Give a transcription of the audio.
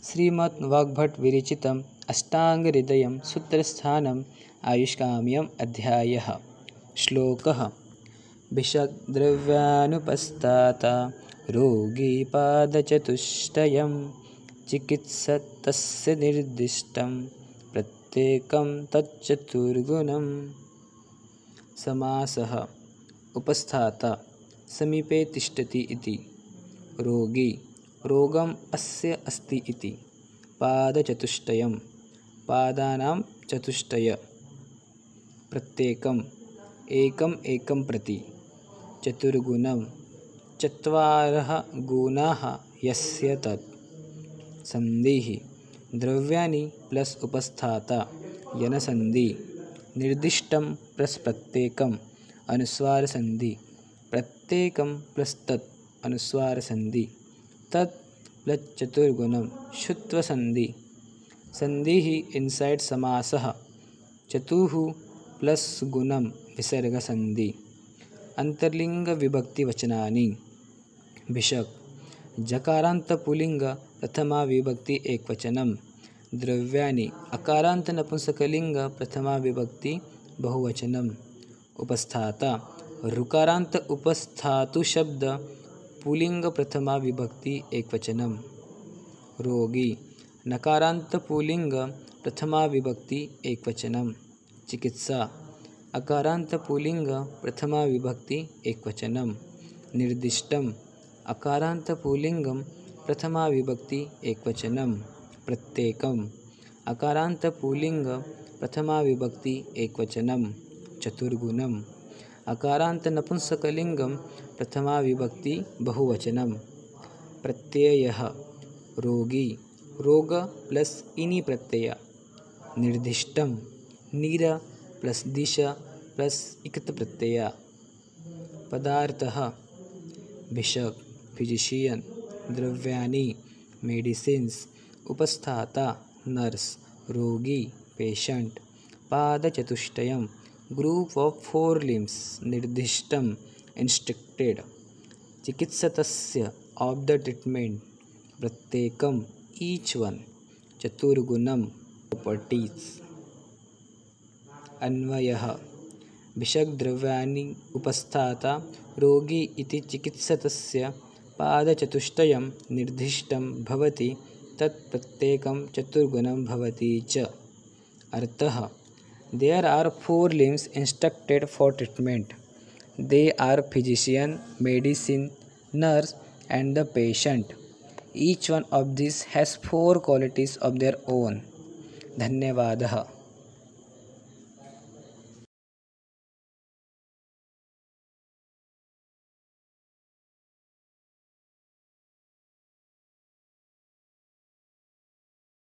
श्रीमद्वाग्भट विरचितम् अष्टाङ्गहृदयं सूत्रस्थानम् आयुष्काम्यम् अध्यायः। श्लोकः। विषद्रव्यानुपस्ताता रोगी पादचतुष्टयं चिकित्सतस्य निर्दिष्टं प्रत्येकं तच्चतुर्गुणम्। समासः। उपस्थाता समीपे तिष्ठति इति। रोगी रोगम् अस्य अस्ति इति। पादचतुष्टयं पादानां चतुष्टय। प्रत्येकम् एकम् एकं प्रति। चतुर्गुणं चत्वारः गुणाः यस्य तत्। सन्धिः द्रव्याणि प्लस उपस्थाता यनसन्धि। निर्दिष्टं प्लस प्रत्येकम् अनुस्वारसन्धि। प्रत्येकं प्लस तत् अनुस्वारसन्धि। तत् प्लस चतुर्गुणं शुत्वसन्धि। सन्धिः इनसाइड समासः। चतुः प्लस गुणं विसर्गसन्धि। अंतर्लिंग विभक्ति वचनानि। भिषक् जकारांत पुल्लिंग प्रथमा विभक्ति एकवचनम्। द्रव्याणि अकारांत नपुंसकलिंग प्रथमा विभक्ति बहुवचनम्। उपस्थाता ऋकारांत उपस्थातु शब्द पुल्लिंग प्रथमा विभक्ति एकवचनम्। रोगी नकारांत पुल्लिंग प्रथमा विभक्ति एकवचनम्। चिकित्सा अकारांत पुल्लिंग प्रथमा विभक्ति एकवचनम्। निर्दिष्टम् अकारांत पुल्लिंगं प्रथमा विभक्ति एकवचनम्। प्रत्येकम् अकारांत पुल्लिंग प्रथमा विभक्ति एकवचनम्। चतुर्गुणम् अकारांत नपुंसकलिंगं प्रथमा विभक्ति बहुवचनम्। प्रत्ययः रोगी रोग प्लस इनि प्रत्यय। निर्दिष्टं नीर प्लस दिश प्लस इक्त प्रत्यय। पदार्थः भिषक् फिजिशियन। द्रव्याणि मेडिसिन्स। उपस्थाता नर्स। रोगी पेशेंट। पादचतुष्टयं ग्रुप ऑफ 4 limbs। निर्दिष्टं इंस्ट्रक्टेड। चिकित्सतस्य ऑफ द ट्रीटमेंट। प्रत्येकम् ईच वन। चतुर्गुणं प्रॉपर्टीज। अन्वयः भिषक् द्रव्याणि उपस्थाता रोगी इति चिकित्सतस्य पादचतुष्टयं निर्दिष्टं भवति तत् प्रत्येकं चतुर्गुणं भवति च। अर्थः There are 4 limbs instructed for treatment. They are physician, medicine, nurse, and the patient. Each one of these has 4 qualities of their own. धन्यवादः।